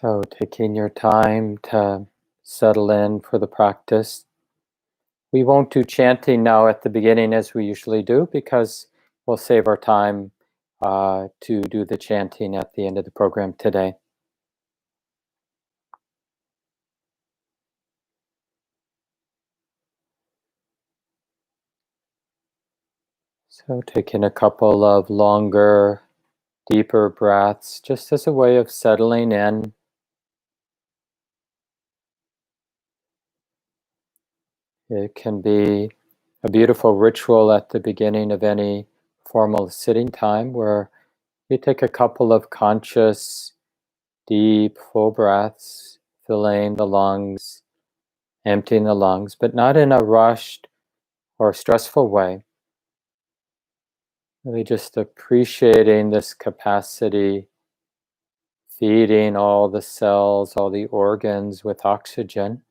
So taking your time to settle in for the practice. We won't do chanting now at the beginning as we usually do because we'll save our time to do the chanting at the end of the program today. So taking a couple of longer, deeper breaths just as a way of settling in. It can be a beautiful ritual at the beginning of any formal sitting time where you take a couple of conscious, deep, full breaths, filling the lungs, emptying the lungs, but not in a rushed or stressful way. Really just appreciating this capacity, feeding all the cells, all the organs with oxygen.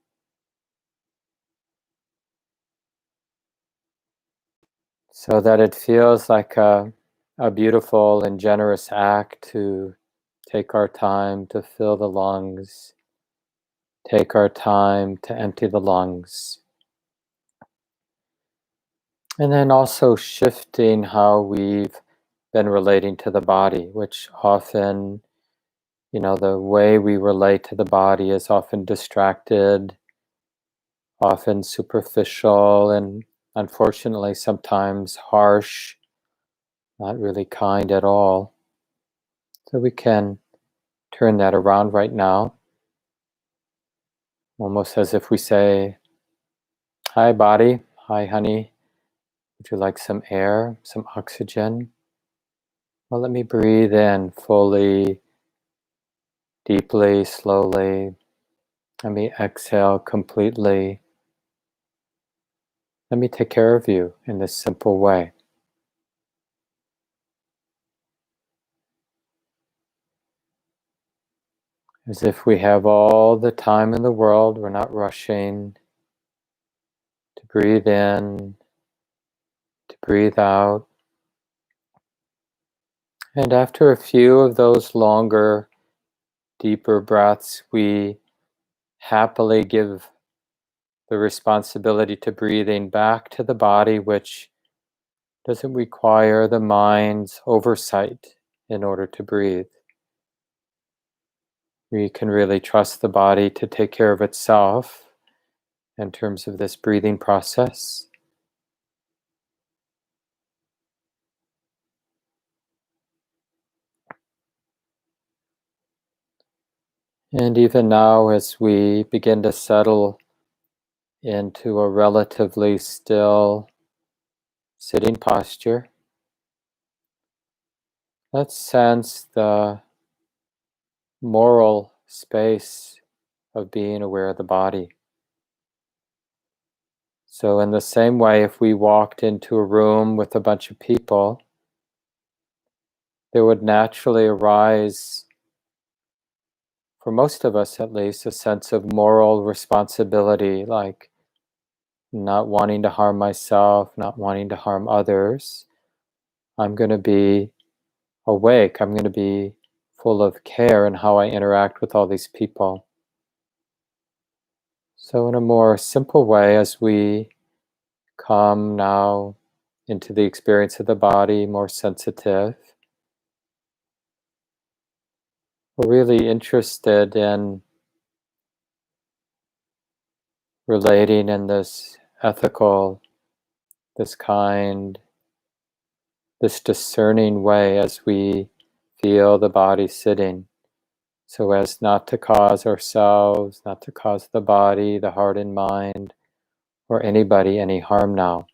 So that it feels like a beautiful and generous act to take our time to fill the lungs, take our time to empty the lungs. And then also shifting how we've been relating to the body, which often, the way we relate to the body is often distracted, often superficial, and unfortunately sometimes harsh, not really kind at all. So we can turn that around right now, almost as if we say, "Hi body, hi honey, would you like some air, some oxygen? Well, let me breathe in fully, deeply, slowly. Let me exhale completely. Let me take care of you in this simple way." As if we have all the time in the world, we're not rushing to breathe in, to breathe out. And after a few of those longer, deeper breaths, we happily give the responsibility to breathing back to the body, which doesn't require the mind's oversight in order to breathe. We can really trust the body to take care of itself in terms of this breathing process. And even now, as we begin to settle into a relatively still sitting posture, let's sense the moral space of being aware of the body. So in the same way, if we walked into a room with a bunch of people, there would naturally arise, for most of us at least, a sense of moral responsibility, like not wanting to harm myself, not wanting to harm others. I'm going to be awake. I'm going to be full of care in how I interact with all these people. So in a more simple way, as we come now into the experience of the body, more sensitive, we're really interested in relating in this ethical, this kind, this discerning way as we feel the body sitting, so as not to cause ourselves, not to cause the body, the heart and mind, or anybody any harm now.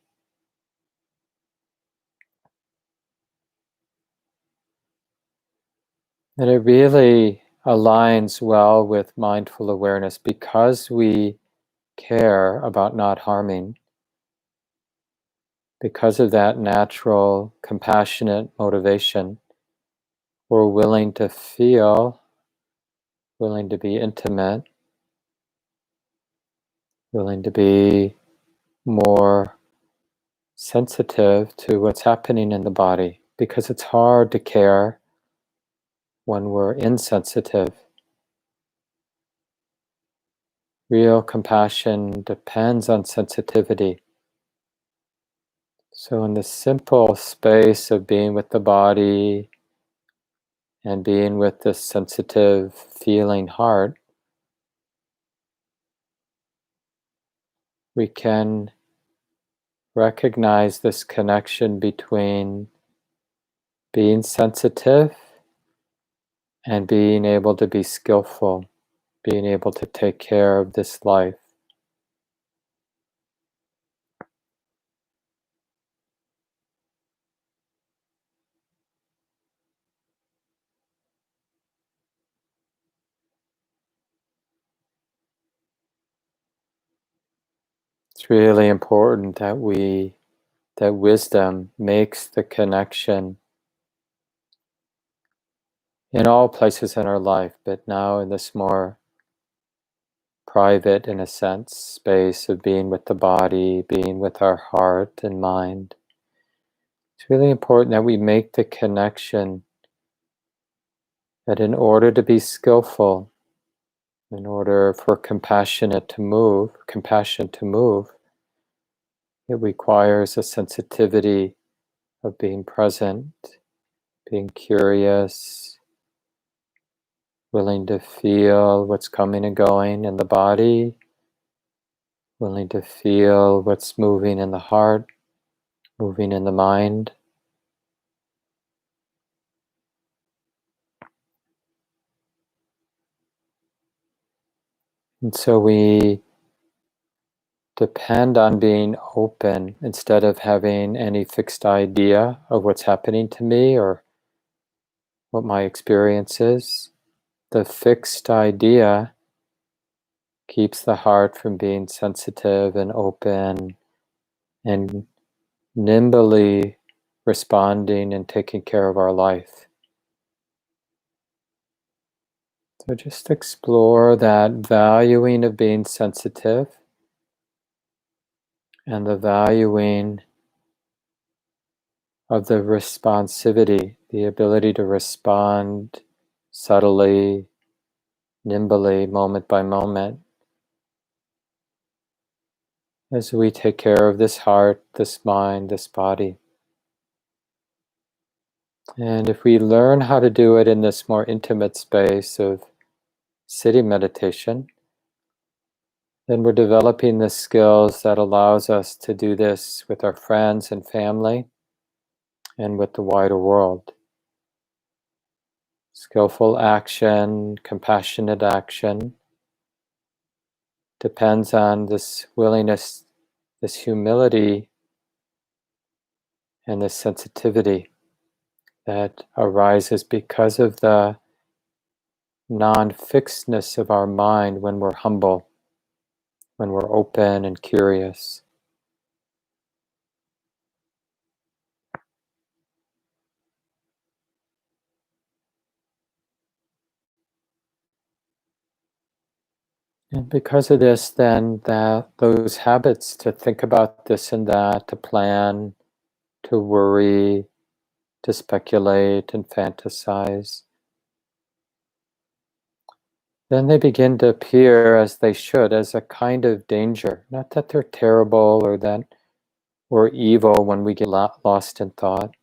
And it really aligns well with mindful awareness because we care about not harming. Because of that natural, compassionate motivation, we're willing to feel, willing to be intimate, willing to be more sensitive to what's happening in the body, because it's hard to care when we're insensitive. Real compassion depends on sensitivity. So in the simple space of being with the body and being with this sensitive feeling heart, we can recognize this connection between being sensitive and being able to be skillful, being able to take care of this life. It's really important that that wisdom makes the connection in all places in our life, but now in this more private, in a sense, space of being with the body, being with our heart and mind. It's really important that we make the connection that in order to be skillful, in order for compassion to move, it requires a sensitivity of being present, being curious, willing to feel what's coming and going in the body, willing to feel what's moving in the heart, moving in the mind. And so we depend on being open instead of having any fixed idea of what's happening to me or what my experience is. The fixed idea keeps the heart from being sensitive and open and nimbly responding and taking care of our life. So just explore that valuing of being sensitive and the valuing of the responsivity, the ability to respond subtly, nimbly, moment by moment, as we take care of this heart, this mind, this body. And if we learn how to do it in this more intimate space of sitting meditation, then we're developing the skills that allows us to do this with our friends and family and with the wider world. Skillful action, compassionate action depends on this willingness, this humility, and this sensitivity that arises because of the non-fixedness of our mind when we're humble, when we're open and curious. And because of this, then those habits to think about this and that, to plan, to worry, to speculate and fantasize, then they begin to appear as they should, as a kind of danger. Not that they're terrible or that we're evil when we get lost in thought,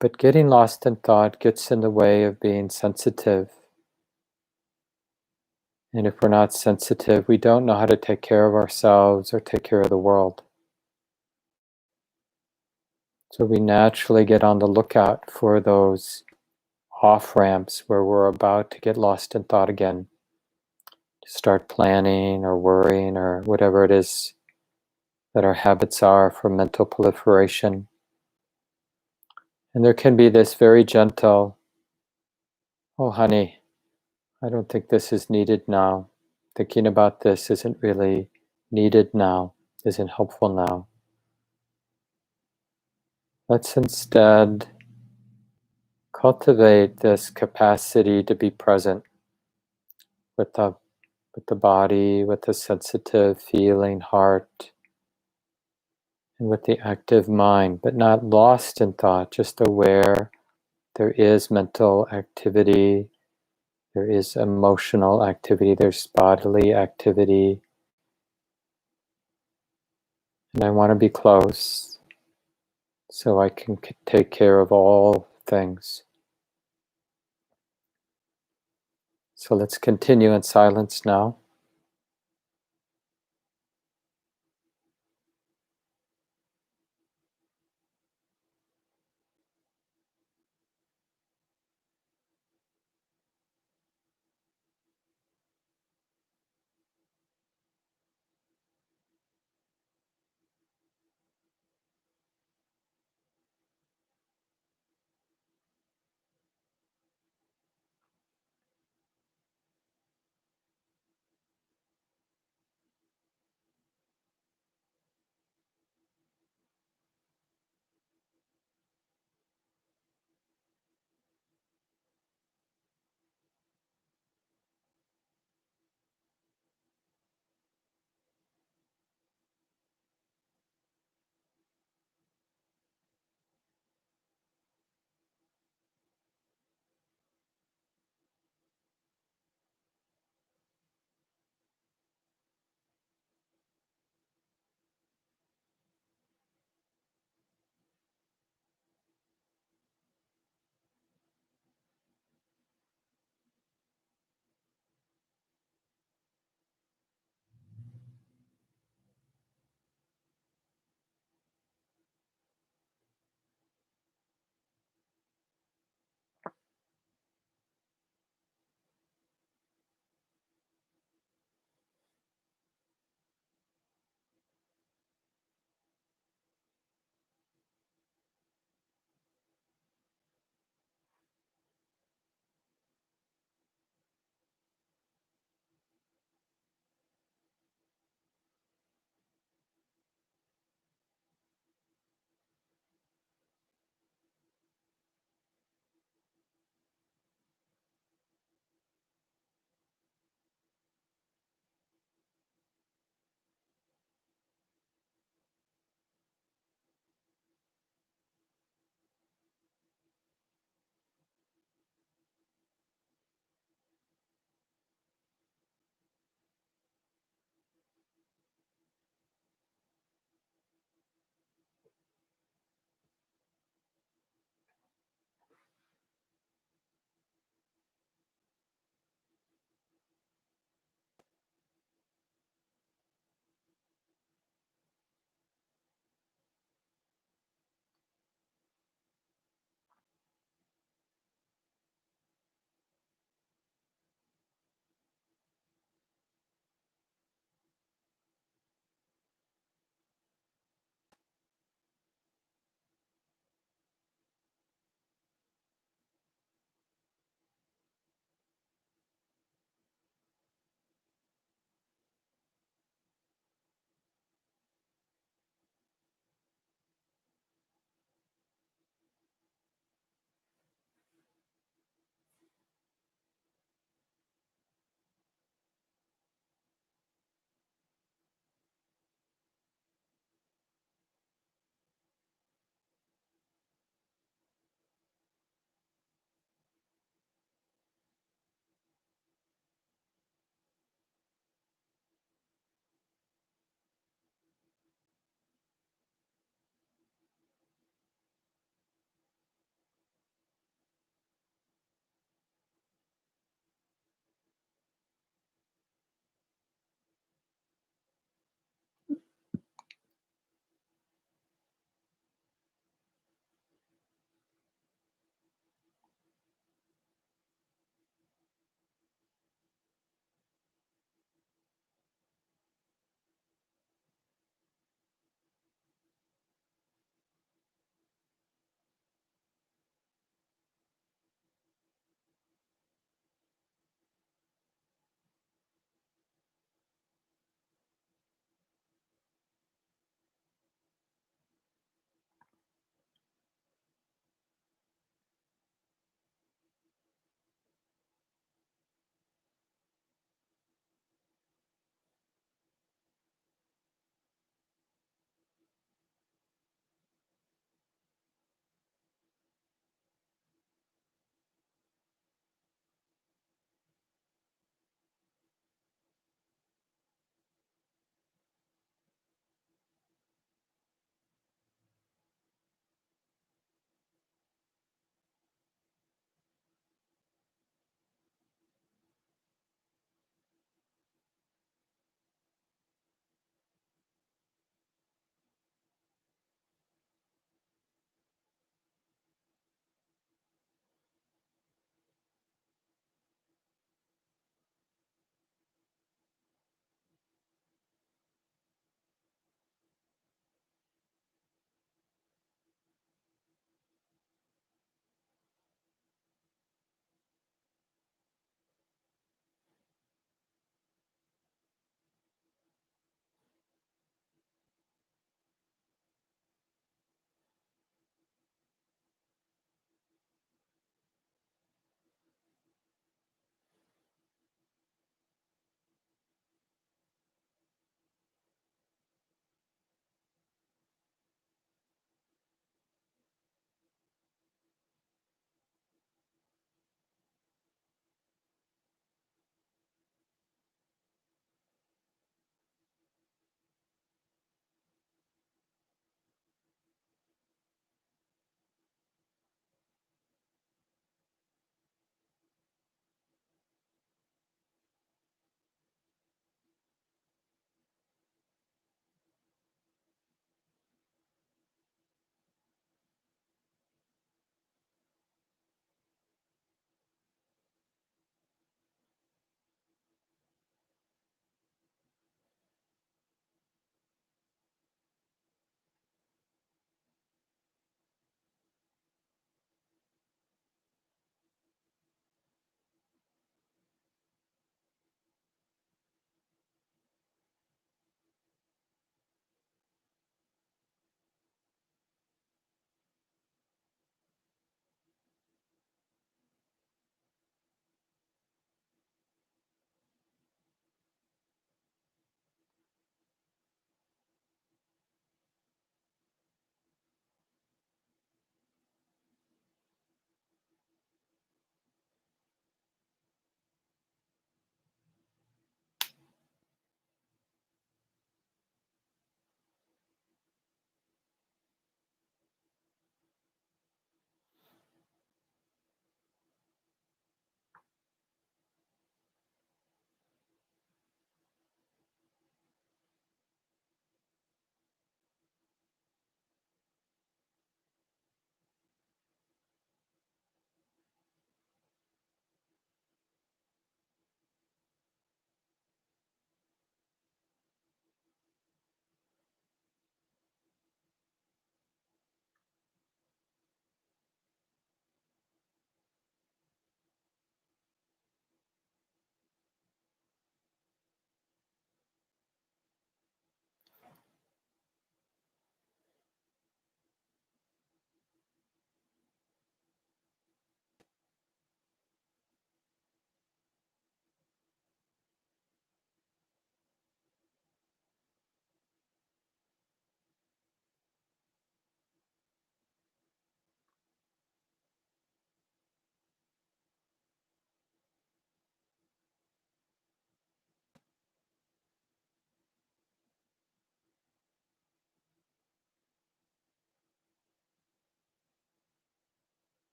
but getting lost in thought gets in the way of being sensitive. And if we're not sensitive, we don't know how to take care of ourselves or take care of the world. So we naturally get on the lookout for those off-ramps where we're about to get lost in thought again, to start planning or worrying or whatever it is that our habits are for mental proliferation. And there can be this very gentle, oh honey, I don't think this is needed now. Thinking about this isn't really needed now, isn't helpful now. Let's instead cultivate this capacity to be present with the body, with the sensitive feeling heart, and with the active mind, but not lost in thought, just aware there is mental activity, There is emotional activity, there's bodily activity, and I want to be close so I can take care of all things. So let's continue in silence now.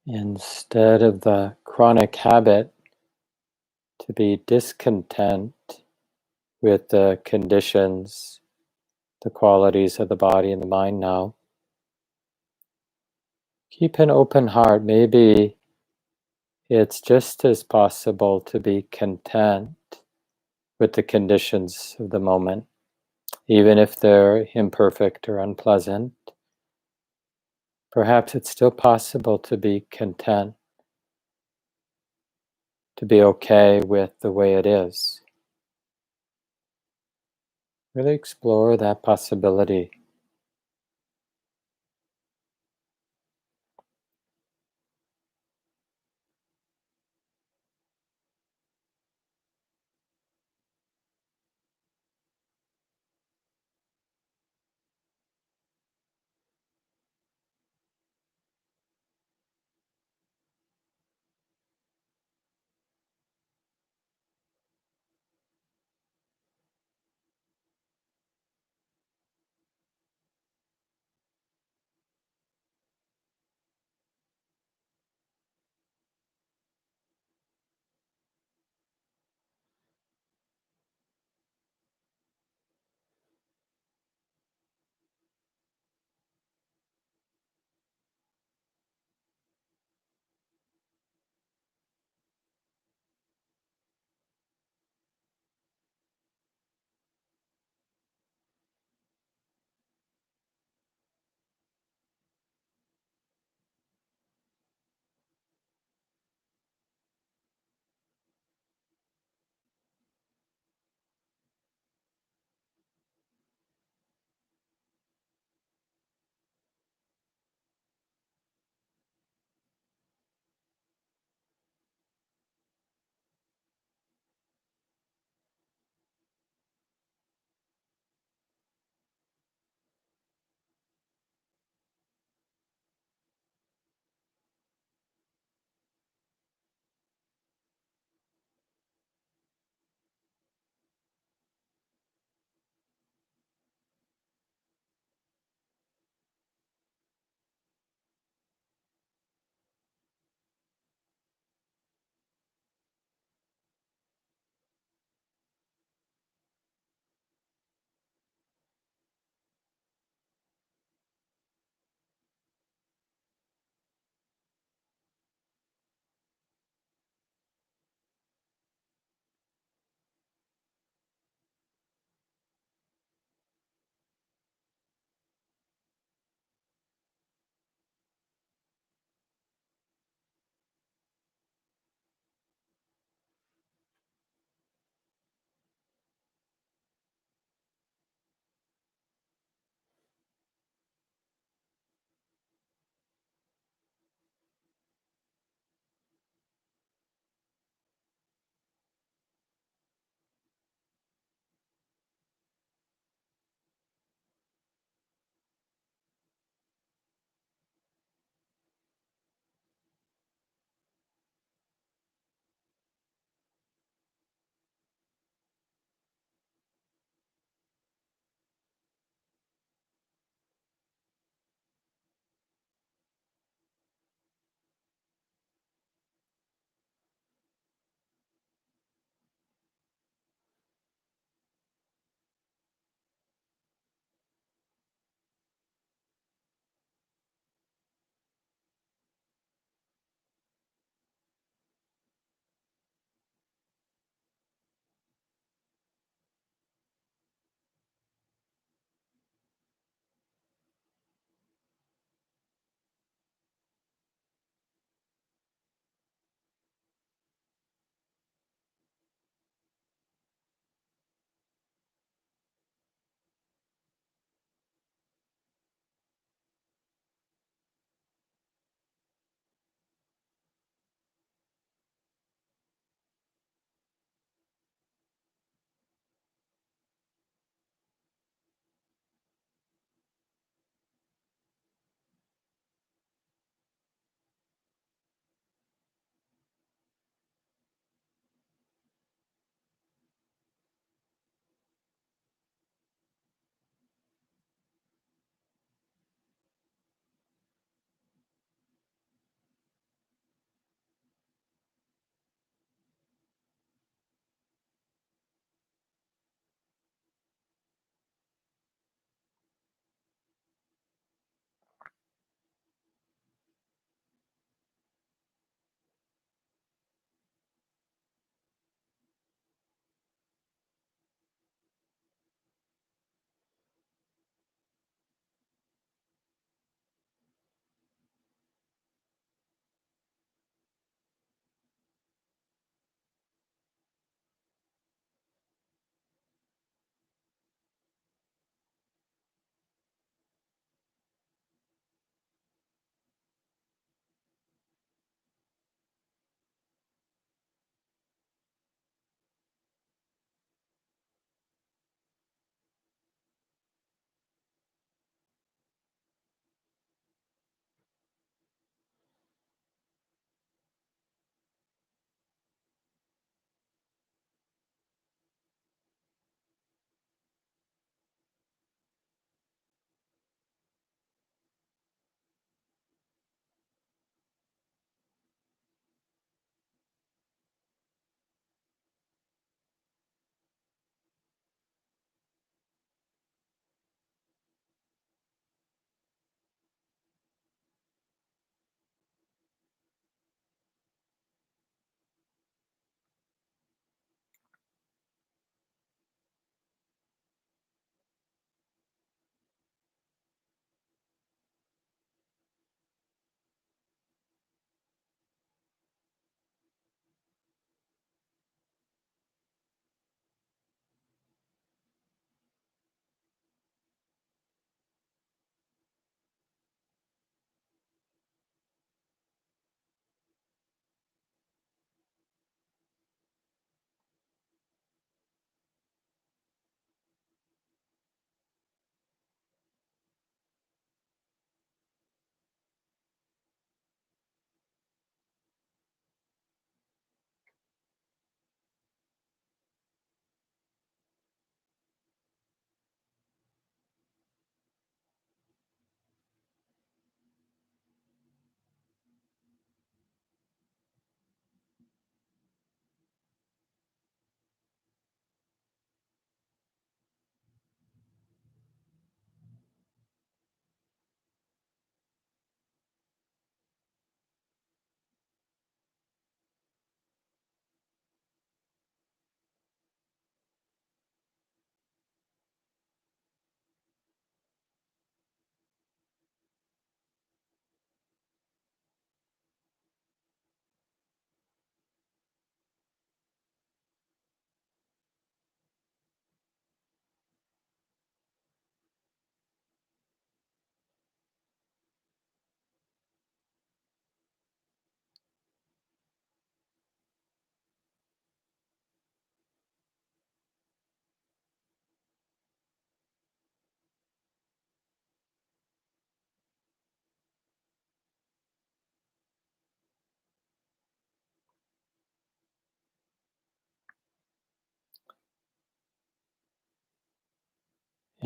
Instead of the chronic habit to be discontent with the conditions, the qualities of the body and the mind now, keep an open heart. Maybe it's just as possible to be content with the conditions of the moment, even if they're imperfect or unpleasant. Perhaps it's still possible to be content, to be okay with the way it is. Really explore that possibility.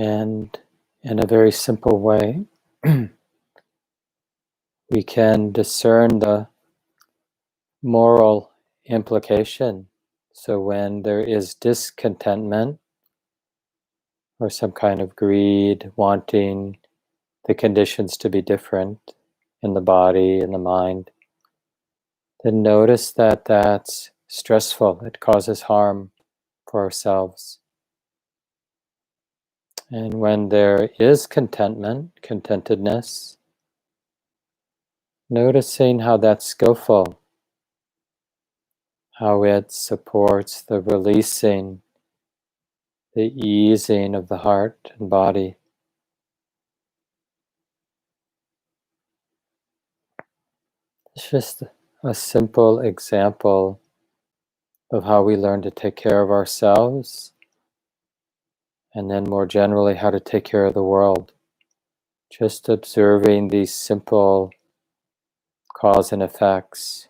And in a very simple way, we can discern the moral implication. So when there is discontentment or some kind of greed, wanting the conditions to be different in the body, in the mind, then notice that that's stressful. It causes harm for ourselves. And when there is contentment, contentedness, noticing how that's skillful, how it supports the releasing, the easing of the heart and body. It's just a simple example of how we learn to take care of ourselves, and then more generally how to take care of the world. Just observing these simple cause and effects.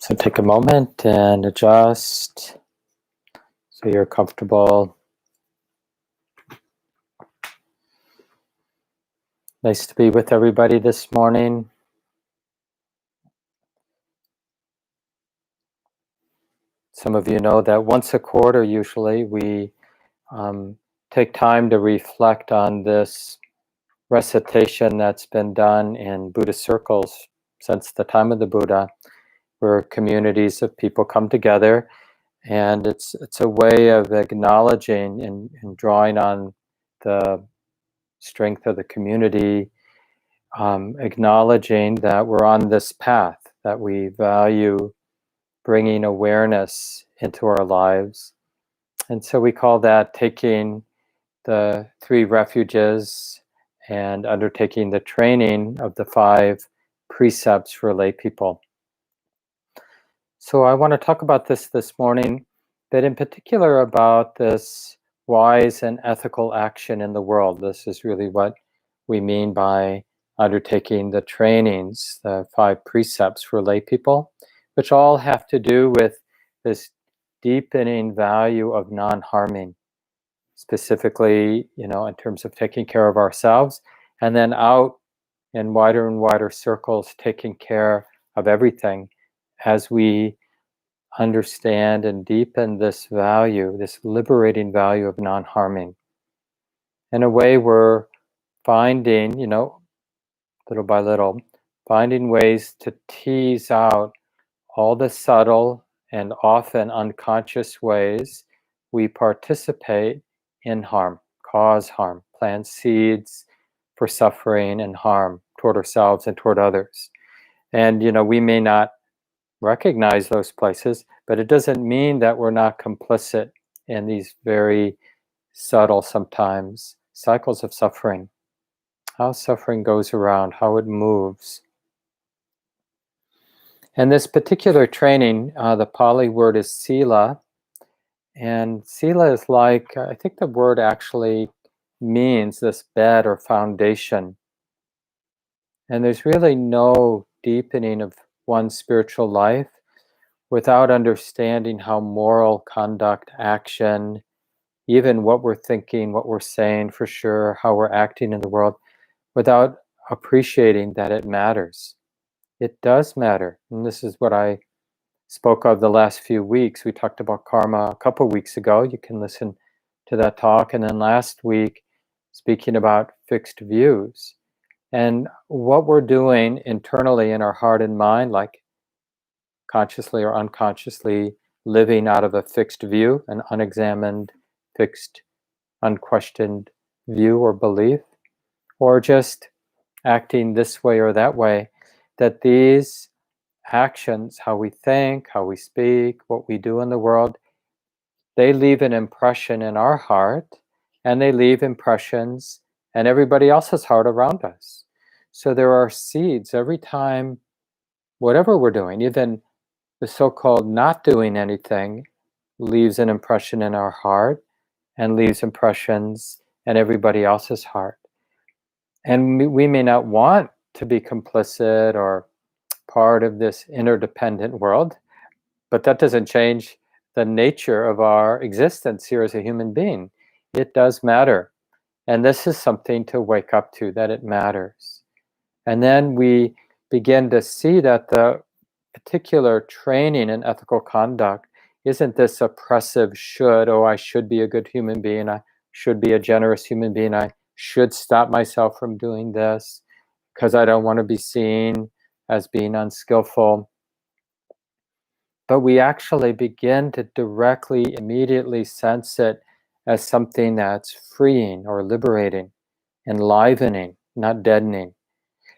So take a moment and adjust so you're comfortable. Nice to be with everybody this morning. Some of you know that once a quarter, usually, we take time to reflect on this recitation that's been done in Buddhist circles since the time of the Buddha, where communities of people come together, and it's a way of acknowledging and drawing on the strength of the community, acknowledging that we're on this path, that we value bringing awareness into our lives. And so we call that taking the 3 refuges and undertaking the training of the 5 precepts for lay people. So I want to talk about this morning, but in particular about this wise and ethical action in the world. This is really what we mean by undertaking the trainings, the 5 precepts for lay people, which all have to do with this deepening value of non-harming, specifically, in terms of taking care of ourselves, and then out in wider and wider circles, taking care of everything as we understand and deepen this value, this liberating value of non-harming. In a way, we're finding, little by little, finding ways to tease out all the subtle and often unconscious ways we participate in harm, cause harm, plant seeds for suffering and harm toward ourselves and toward others. And, we may not recognize those places, but it doesn't mean that we're not complicit in these very subtle, sometimes, cycles of suffering. How suffering goes around, how it moves. And this particular training, the Pali word is sila, and sila is like, I think the word actually means this bed or foundation. And there's really no deepening of one's spiritual life without understanding how moral conduct, action, even what we're thinking, what we're saying for sure, how we're acting in the world, without appreciating that it matters. It does matter. And this is what I spoke of the last few weeks. We talked about karma a couple weeks ago. You can listen to that talk. And then last week, speaking about fixed views. And what we're doing internally in our heart and mind, like consciously or unconsciously living out of a fixed view, an unexamined, fixed, unquestioned view or belief, or just acting this way or that way, that these actions, how we think, how we speak, what we do in the world, they leave an impression in our heart, and they leave impressions in everybody else's heart around us. So there are seeds every time, whatever we're doing, even the so-called not doing anything, leaves an impression in our heart and leaves impressions in everybody else's heart. And we may not want to be complicit or part of this interdependent world, but that doesn't change the nature of our existence here as a human being. It does matter. And this is something to wake up to, that it matters. And then we begin to see that the particular training in ethical conduct isn't this oppressive should, I should be a good human being, I should be a generous human being, I should stop myself from doing this because I don't want to be seen as being unskillful. But we actually begin to directly, immediately sense it as something that's freeing or liberating, enlivening, not deadening.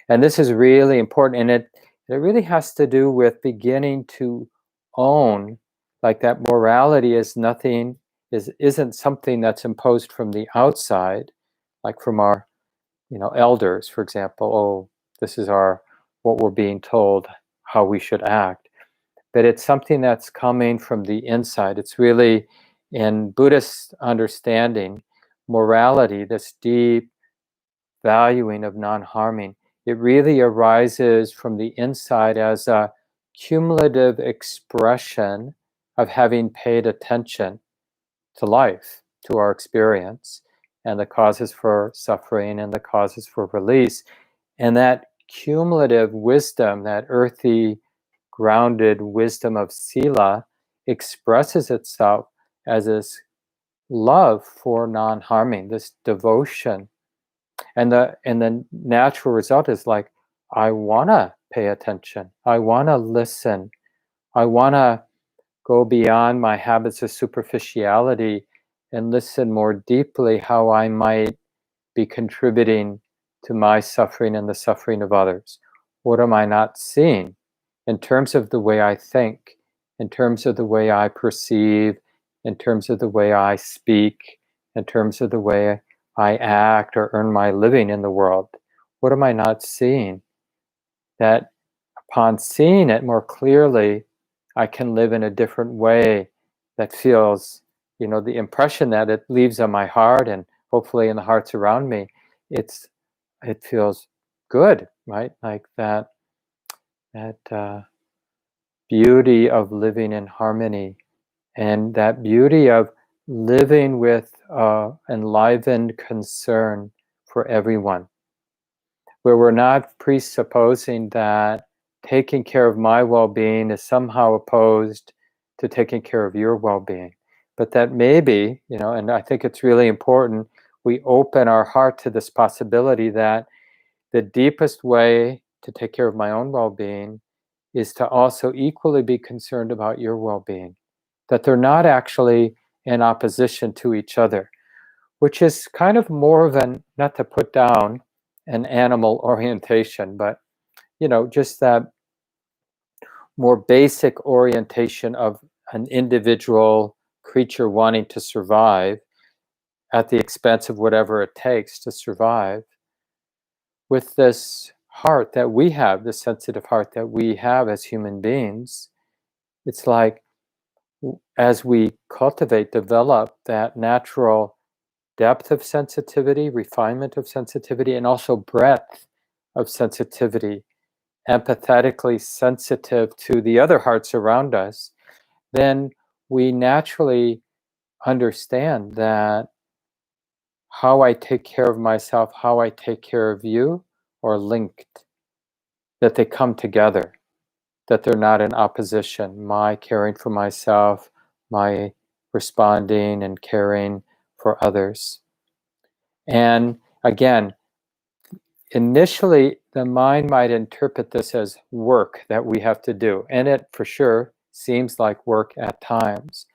And this is really important, and it really has to do with beginning to own, like that morality is nothing, isn't something that's imposed from the outside, like from our, elders, for example. This is what we're being told how we should act. But it's something that's coming from the inside. It's really, in Buddhist understanding, morality, this deep valuing of non-harming, it really arises from the inside as a cumulative expression of having paid attention to life, to our experience, and the causes for suffering and the causes for release. And that cumulative wisdom, that earthy, grounded wisdom of sila, expresses itself as this love for non-harming, this devotion. And the natural result is like, I want to pay attention. I want to listen. I want to go beyond my habits of superficiality and listen more deeply how I might be contributing to my suffering and the suffering of others. What am I not seeing in terms of the way I think, in terms of the way I perceive, in terms of the way I speak, in terms of the way I act or earn my living in the world? What am I not seeing? That upon seeing it more clearly, I can live in a different way that feels, the impression that it leaves on my heart and hopefully in the hearts around me, it feels good, right? Like that beauty of living in harmony, and that beauty of living with enlivened concern for everyone, where we're not presupposing that taking care of my well-being is somehow opposed to taking care of your well-being. But that maybe, and I think it's really important, we open our heart to this possibility that the deepest way to take care of my own well-being is to also equally be concerned about your well-being. That they're not actually in opposition to each other, which is kind of more of an, not to put down an animal orientation, but just that more basic orientation of an individual creature wanting to survive at the expense of whatever it takes to survive, with this heart that we have, this sensitive heart that we have as human beings. It's like, as we cultivate, develop that natural depth of sensitivity, refinement of sensitivity, and also breadth of sensitivity, empathetically sensitive to the other hearts around us, then we naturally understand that how I take care of myself, how I take care of you, are linked, that they come together, that they're not in opposition. My caring for myself, my responding and caring for others. And again, initially, the mind might interpret this as work that we have to do, and it for sure seems like work at times.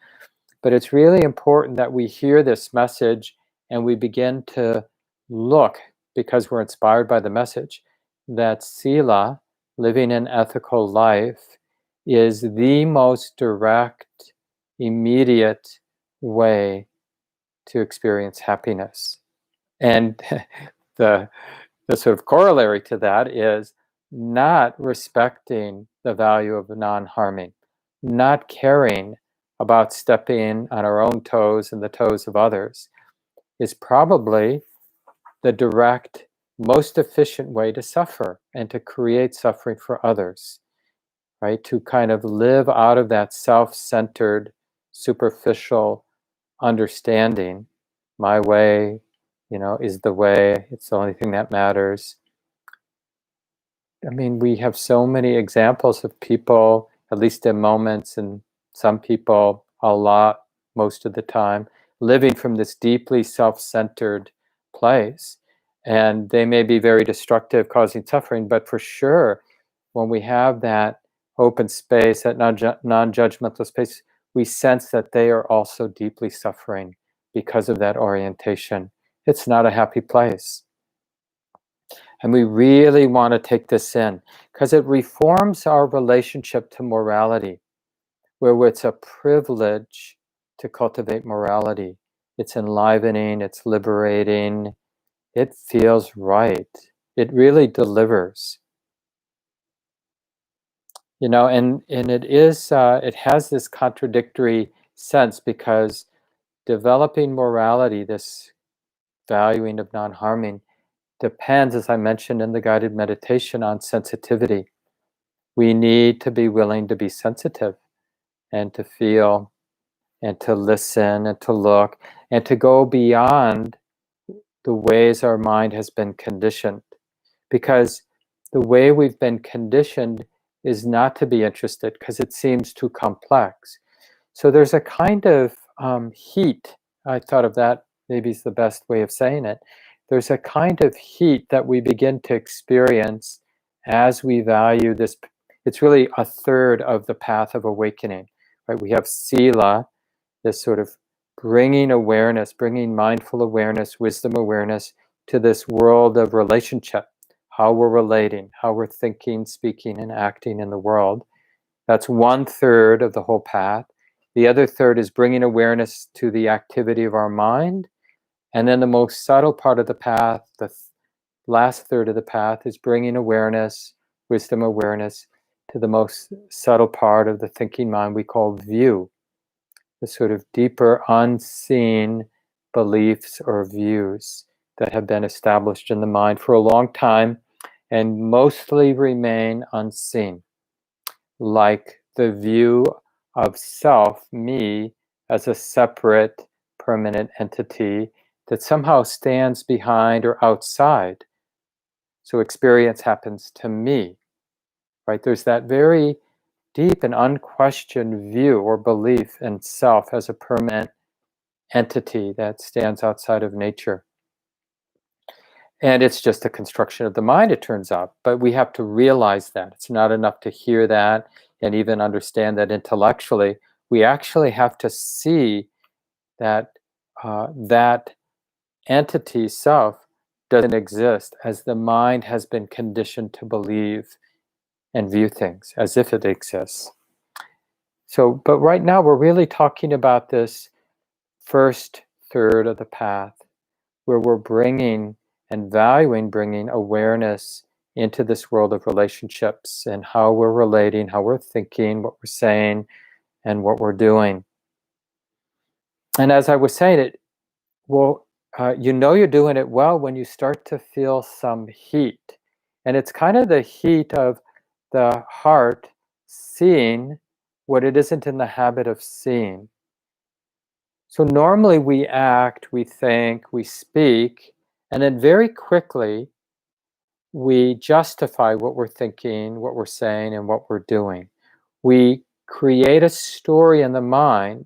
But it's really important that we hear this message and we begin to look, because we're inspired by the message, that sila, living an ethical life, is the most direct, immediate way to experience happiness. And the sort of corollary to that is not respecting the value of non-harming, not caring about stepping on our own toes and the toes of others, is probably the direct, most efficient way to suffer and to create suffering for others, right? To kind of live out of that self-centered, superficial understanding. My way, is the way. It's the only thing that matters. I mean, we have so many examples of people, at least in moments, and some people a lot, most of the time, living from this deeply self-centered place. And they may be very destructive, causing suffering, but for sure, when we have that open space, that non-judgmental space, we sense that they are also deeply suffering because of that orientation. It's not a happy place. And we really want to take this in, because it reforms our relationship to morality, where it's a privilege to cultivate morality. It's enlivening, it's liberating, it feels right. It really delivers. And it is, it has this contradictory sense, because developing morality, this valuing of non-harming, depends, as I mentioned in the guided meditation, on sensitivity. We need to be willing to be sensitive and to feel and to listen and to look and to go beyond the ways our mind has been conditioned. Because the way we've been conditioned is not to be interested, because it seems too complex. So there's a kind of heat. I thought of that, maybe is the best way of saying it. There's a kind of heat that we begin to experience as we value this. It's really a third of the path of awakening, right? We have sila, this sort of bringing awareness, bringing mindful awareness, wisdom awareness to this world of relationship, how we're relating, how we're thinking, speaking, and acting in the world. That's 1/3 of the whole path. The other third is bringing awareness to the activity of our mind. And then the most subtle part of the path, the last third of the path, is bringing awareness, wisdom awareness, to the most subtle part of the thinking mind we call view, the sort of deeper unseen beliefs or views that have been established in the mind for a long time and mostly remain unseen, like the view of self, me, as a separate permanent entity that somehow stands behind or outside. So experience happens to me, right? There's that very deep and unquestioned view or belief in self as a permanent entity that stands outside of nature. And it's just a construction of the mind, it turns out. But we have to realize that. It's not enough to hear that and even understand that intellectually. We actually have to see that that entity, self, doesn't exist, as the mind has been conditioned to believe and view things as if it exists. So, but right now we're really talking about this first third of the path, where we're bringing and valuing bringing awareness into this world of relationships and how we're relating, how we're thinking, what we're saying, and what we're doing. And as I was saying it, well, you know you're doing it well when you start to feel some heat. And it's kind of the heat of the heart seeing what it isn't in the habit of seeing. So normally we act, we think, we speak, and then very quickly we justify what we're thinking, what we're saying, and what we're doing. We create a story in the mind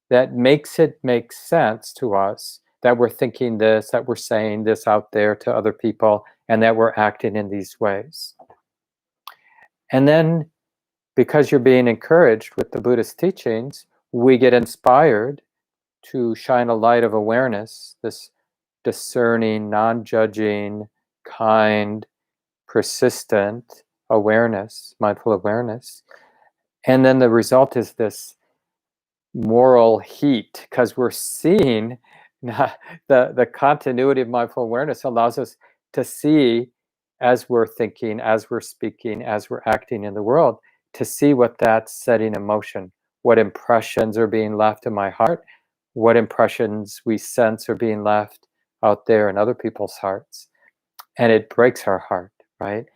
that makes it make sense to us that we're thinking this, that we're saying this out there to other people, and that we're acting in these ways. And then, because you're being encouraged with the Buddhist teachings, we get inspired to shine a light of awareness, this discerning, non-judging, kind, persistent awareness, mindful awareness. And then the result is this moral heat, because we're seeing the continuity of mindful awareness allows us to see, as we're thinking, as we're speaking, as we're acting in the world, to see what that's setting in motion, what impressions are being left in my heart, what impressions we sense are being left out there in other people's hearts. And it breaks our heart, right?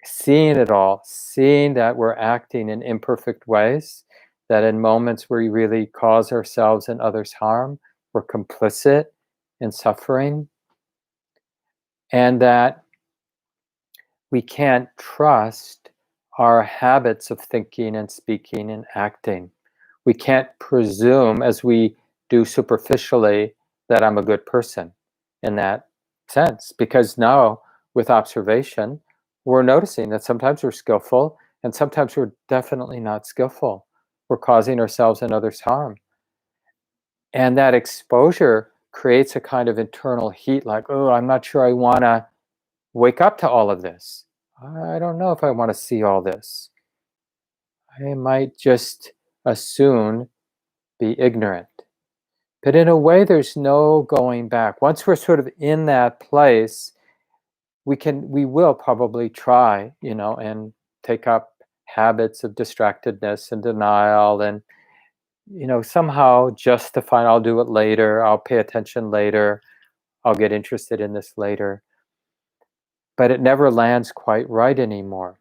Seeing it all, seeing that we're acting in imperfect ways, that in moments where we really cause ourselves and others harm, we're complicit in suffering, and that we can't trust our habits of thinking and speaking and acting. We can't presume, as we do superficially, that I'm a good person in that sense, because now with observation, we're noticing that sometimes we're skillful and sometimes we're definitely not skillful. We're causing ourselves and others harm. And that exposure creates a kind of internal heat, like, oh, I'm not sure I want to wake up to all of this. I don't know if I want to see all this. I might just as soon be ignorant. But in a way, there's no going back. Once we're sort of in that place, we will probably try, and take up habits of distractedness and denial, and somehow justify, I'll do it later, I'll pay attention later, I'll get interested in this later. But it never lands quite right anymore,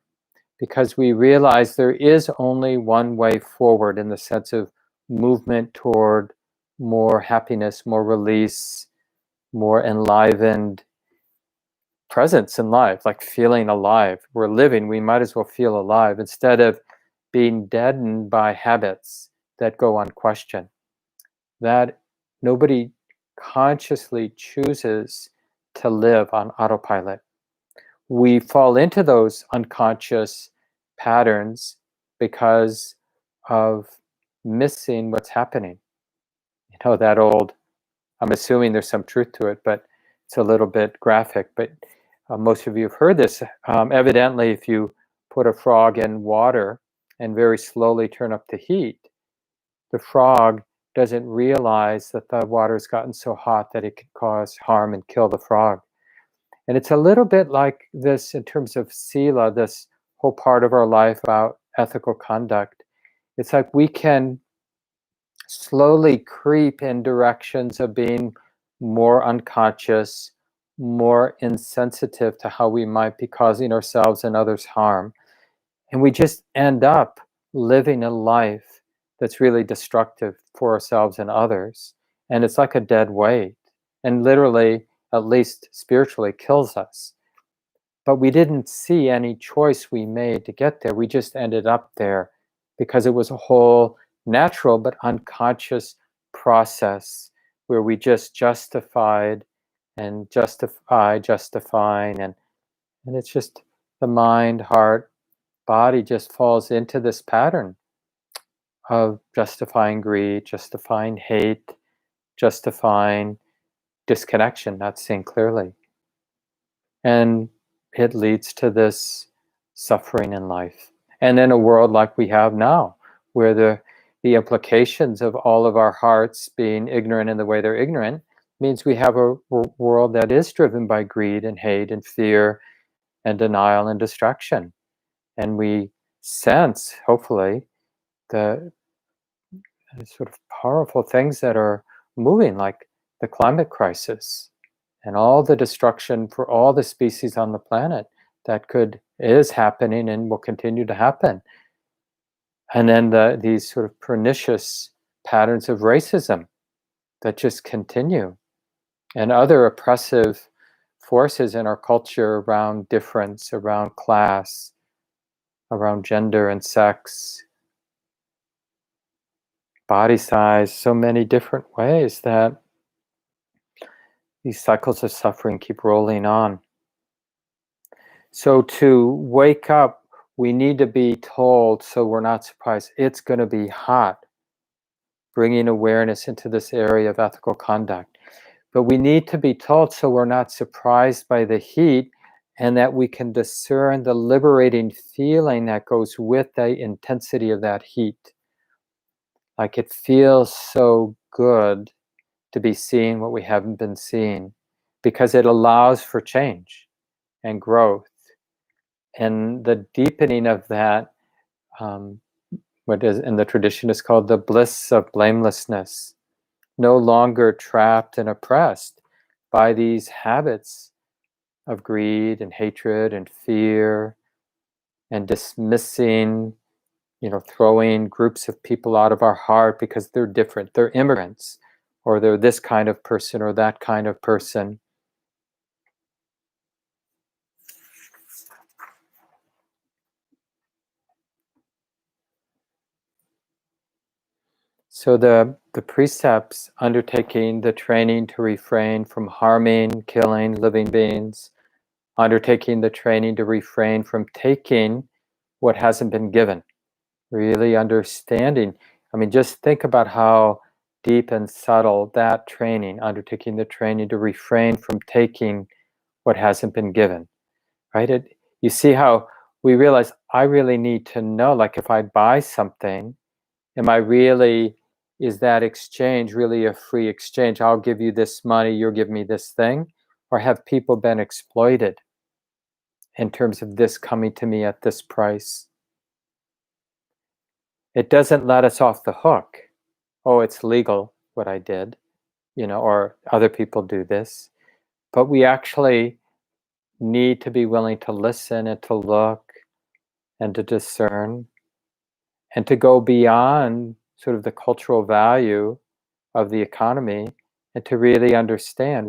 because we realize there is only one way forward in the sense of movement toward more happiness, more release, more enlivened presence in life, like feeling alive. We're living, we might as well feel alive instead of being deadened by habits that go unquestioned. That nobody consciously chooses to live on autopilot. We fall into those unconscious patterns because of missing what's happening. that old, I'm assuming there's some truth to it, but it's a little bit graphic, but most of you have heard this. Evidently, if you put a frog in water and very slowly turn up the heat, the frog doesn't realize that the water's gotten so hot that it can cause harm and kill the frog. And it's a little bit like this in terms of sila, this whole part of our life about ethical conduct. It's like we can slowly creep in directions of being more unconscious, more insensitive to how we might be causing ourselves and others harm. And we just end up living a life that's really destructive for ourselves and others. And it's like a dead weight, and literally, at least spiritually, kills us. But we didn't see any choice we made to get there. We just ended up there because it was a whole natural but unconscious process where we just justified and justifying, and it's just the mind, heart, body just falls into this pattern of justifying greed, justifying hate, justifying disconnection, not seeing clearly. And it leads to this suffering in life. And in a world like we have now, where the implications of all of our hearts being ignorant in the way they're ignorant means we have a world that is driven by greed and hate and fear and denial and distraction. And we sense, hopefully, the sort of powerful things that are moving, like the climate crisis and all the destruction for all the species on the planet that is happening and will continue to happen. And then these sort of pernicious patterns of racism that just continue, and other oppressive forces in our culture around difference, around class, around gender and sex, body size, so many different ways that these cycles of suffering keep rolling on. So to wake up, we need to be told so we're not surprised. It's going to be hot, bringing awareness into this area of ethical conduct. But we need to be told so we're not surprised by the heat, and that we can discern the liberating feeling that goes with the intensity of that heat. Like it feels so good to be seeing what we haven't been seeing, because it allows for change and growth. And the deepening of that, what is in the tradition is called the bliss of blamelessness, no longer trapped and oppressed by these habits of greed and hatred and fear and dismissing, throwing groups of people out of our heart because they're different, they're immigrants, or they're this kind of person or that kind of person. So the precepts, undertaking the training to refrain from harming, killing living beings, undertaking the training to refrain from taking what hasn't been given, really understanding. I mean, just think about how deep and subtle that training, undertaking the training to refrain from taking what hasn't been given, right? You see how we realize I really need to know, like if I buy something, is that exchange really a free exchange? I'll give you this money, you'll give me this thing? Or have people been exploited in terms of this coming to me at this price? It doesn't let us off the hook. Oh, it's legal what I did, or other people do this. But we actually need to be willing to listen and to look and to discern and to go beyond sort of the cultural value of the economy, and to really understand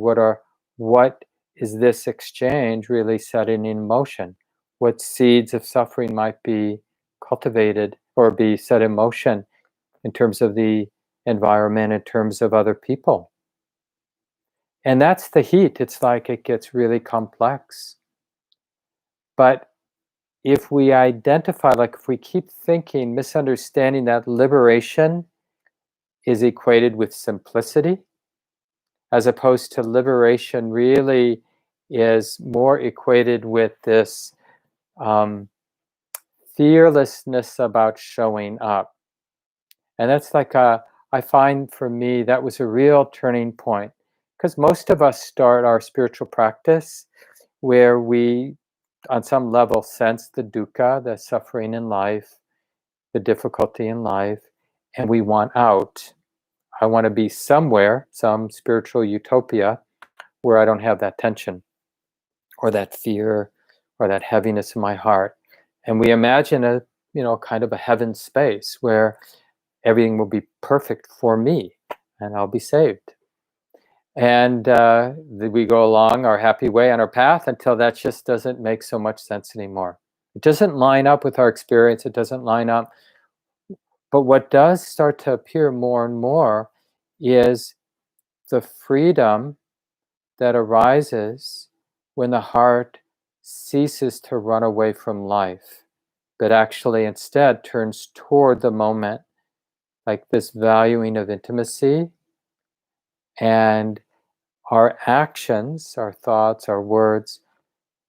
what is this exchange really setting in motion? What seeds of suffering might be cultivated or be set in motion in terms of the environment, in terms of other people? And that's the heat. It's like it gets really complex. But if we identify, like if we keep thinking, misunderstanding that liberation is equated with simplicity, as opposed to liberation really is more equated with this fearlessness about showing up. And that's like I find for me, that was a real turning point, because most of us start our spiritual practice where we, on some level, sense the dukkha, the suffering in life, the difficulty in life, and we want out. I want to be somewhere, some spiritual utopia, where I don't have that tension or that fear or that heaviness in my heart. And we imagine a, kind of a heaven space where everything will be perfect for me and I'll be saved. And we go along our happy way on our path until that just doesn't make so much sense anymore. It doesn't line up with our experience. It doesn't line up. But what does start to appear more and more is the freedom that arises when the heart ceases to run away from life, but actually instead turns toward the moment, like this valuing of intimacy. And our actions, our thoughts, our words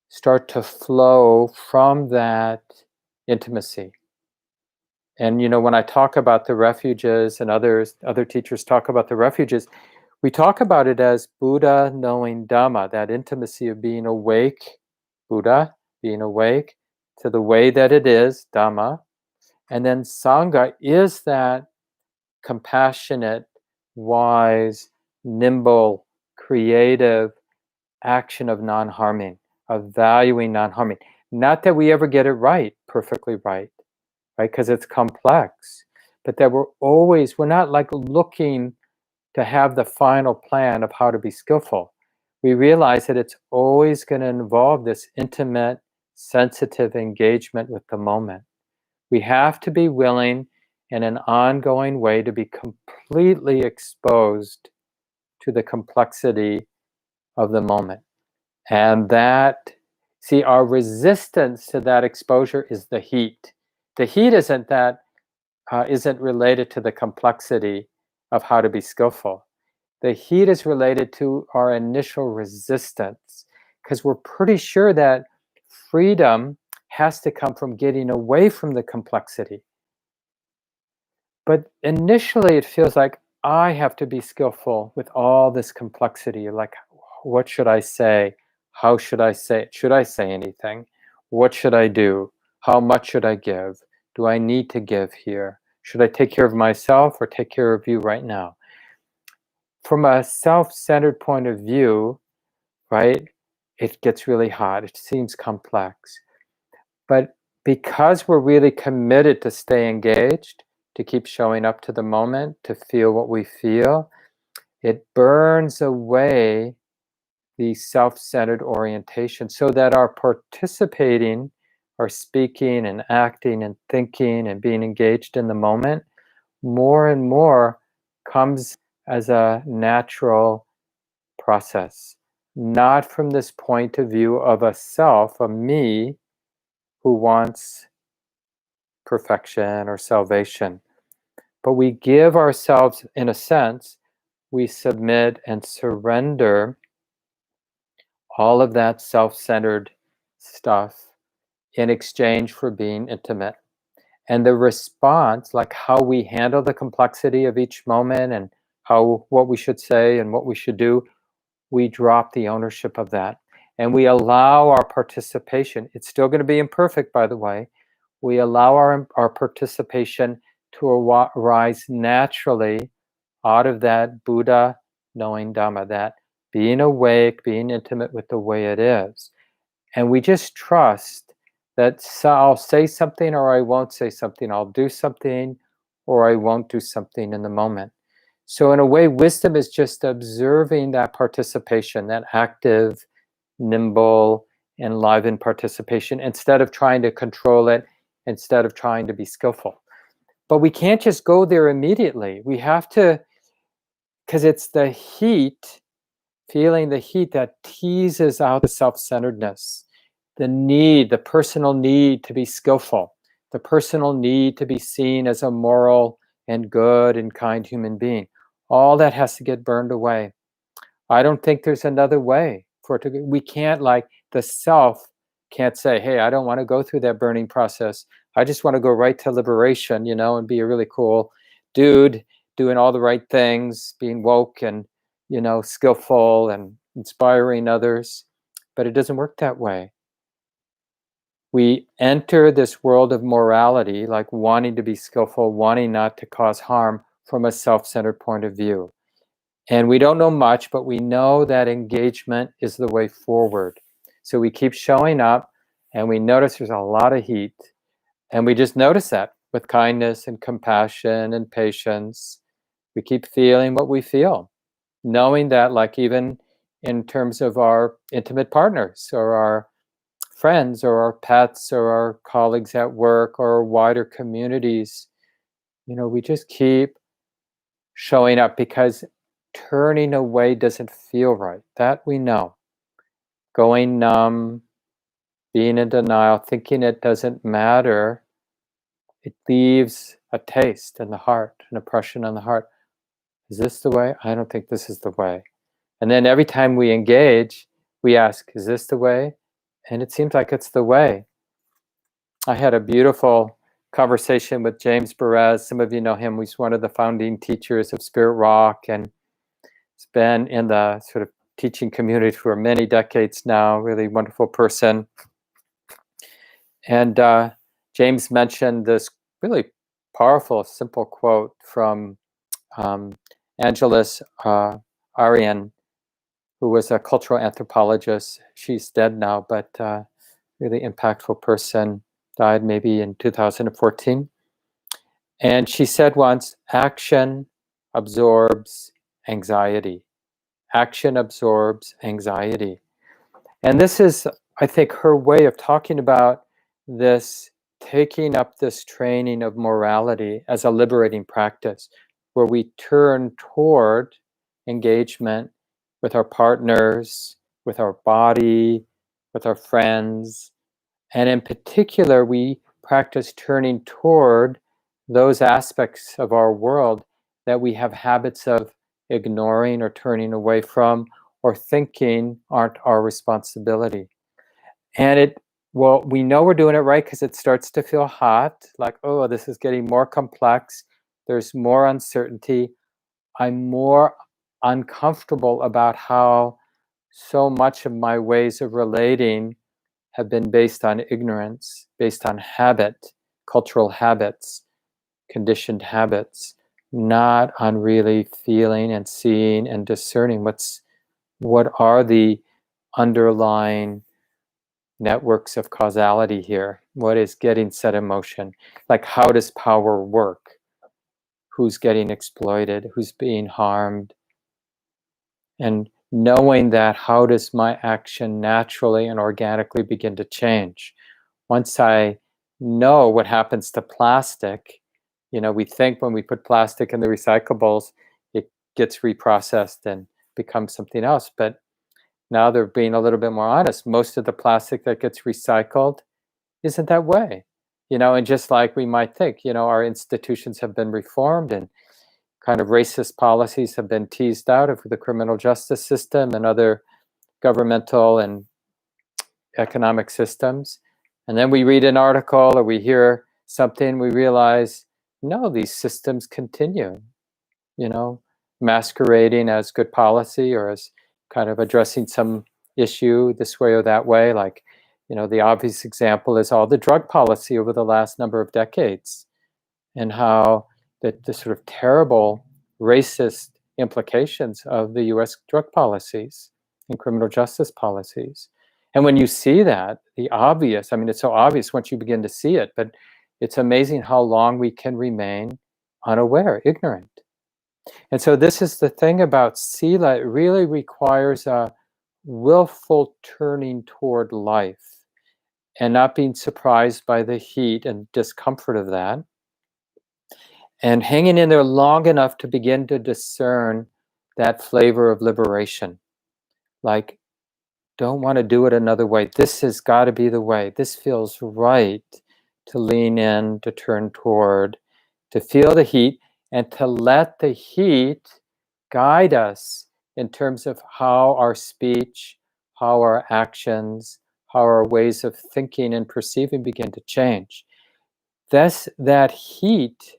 start to flow from that intimacy. And when I talk about the refuges, and other teachers talk about the refuges, we talk about it as Buddha knowing Dhamma, that intimacy of being awake, Buddha, being awake to the way that it is, Dhamma. And then Sangha is that compassionate, wise, nimble, creative action of non-harming, of valuing non-harming. Not that we ever get it right, perfectly right? Because it's complex, but that we're not like looking to have the final plan of how to be skillful. We realize that it's always going to involve this intimate, sensitive engagement with the moment. We have to be willing in an ongoing way to be completely exposed to the complexity of the moment. And that, see, our resistance to that exposure is the heat. The heat isn't related to the complexity of how to be skillful. The heat is related to our initial resistance, because we're pretty sure that freedom has to come from getting away from the complexity. But initially it feels like I have to be skillful with all this complexity. Like, what should I say? How should I say it? Should I say anything? What should I do? How much should I give? Do I need to give here? Should I take care of myself or take care of you right now? From a self-centered point of view, right, it gets really hot. It seems complex. But because we're really committed to stay engaged, to keep showing up to the moment, to feel what we feel, it burns away the self-centered orientation, so that our participating, our speaking and acting and thinking and being engaged in the moment, more and more comes as a natural process, not from this point of view of a self, a me, who wants perfection or salvation. But we give ourselves, in a sense, we submit and surrender all of that self-centered stuff in exchange for being intimate. And the response, like how we handle the complexity of each moment and what we should say and what we should do, we drop the ownership of that. And we allow our participation. It's still going to be imperfect, by the way. We allow our participation to arise naturally out of that Buddha knowing Dhamma, that being awake, being intimate with the way it is. And we just trust that I'll say something or I won't say something. I'll do something or I won't do something in the moment. So in a way, wisdom is just observing that participation, that active, nimble, enlivened participation, instead of trying to control it, instead of trying to be skillful. But we can't just go there immediately. We have to, because it's the heat, feeling the heat, that teases out the self-centeredness, the personal need to be skillful, the personal need to be seen as a moral and good and kind human being. All that has to get burned away. I don't think there's another way for it to go. We can't, like, the self can't say, hey, I don't want to go through that burning process. I just want to go right to liberation, and be a really cool dude doing all the right things, being woke and, skillful and inspiring others. But it doesn't work that way. We enter this world of morality, like wanting to be skillful, wanting not to cause harm, from a self-centered point of view. And we don't know much, but we know that engagement is the way forward. So we keep showing up, and we notice there's a lot of heat. And we just notice that with kindness and compassion and patience. We keep feeling what we feel, knowing that, like, even in terms of our intimate partners or our friends or our pets or our colleagues at work or our wider communities, we just keep showing up, because turning away doesn't feel right. That we know. Going numb, being in denial, thinking it doesn't matter, it leaves a taste in the heart, an impression on the heart. Is this the way? I don't think this is the way. And then every time we engage, we ask, is this the way? And it seems like it's the way. I had a beautiful conversation with James Perez. Some of you know him. He's one of the founding teachers of Spirit Rock, and he's been in the sort of teaching community for many decades now. Really wonderful person. And James mentioned this really powerful, simple quote from Angeles Arian, who was a cultural anthropologist. She's dead now, but really impactful person. Died maybe in 2014. And she said once, action absorbs anxiety. Action absorbs anxiety. And this is, I think, her way of talking about this, taking up this training of morality as a liberating practice, where we turn toward engagement with our partners, with our body, with our friends. And in particular, we practice turning toward those aspects of our world that we have habits of ignoring or turning away from, or thinking aren't our responsibility. And we know we're doing it right because it starts to feel hot, like, oh, this is getting more complex. There's more uncertainty. I'm more uncomfortable about how so much of my ways of relating have been based on ignorance, based on habit, cultural habits, conditioned habits, not on really feeling and seeing and discerning what are the underlying networks of causality here. What is getting set in motion? Like, how does power work? Who's getting exploited? Who's being harmed? And knowing that, how does my action naturally and organically begin to change? Once I know what happens to plastic, we think when we put plastic in the recyclables, it gets reprocessed and becomes something else. But now they're being a little bit more honest. Most of the plastic that gets recycled isn't that way. And just like we might think, our institutions have been reformed, and kind of racist policies have been teased out of the criminal justice system and other governmental and economic systems. And then we read an article or we hear something, we realize, no, these systems continue, masquerading as good policy or as kind of addressing some issue this way or that way. Like, the obvious example is all the drug policy over the last number of decades, and how the sort of terrible racist implications of the US drug policies and criminal justice policies. And when you see that, it's so obvious once you begin to see it, but it's amazing how long we can remain unaware, ignorant. And so this is the thing about sila. It really requires a willful turning toward life and not being surprised by the heat and discomfort of that, and hanging in there long enough to begin to discern that flavor of liberation. Like, don't want to do it another way. This has got to be the way. This feels right to lean in, to turn toward, to feel the heat. and to let the heat guide us in terms of how our speech, how our actions, how our ways of thinking and perceiving begin to change. That heat,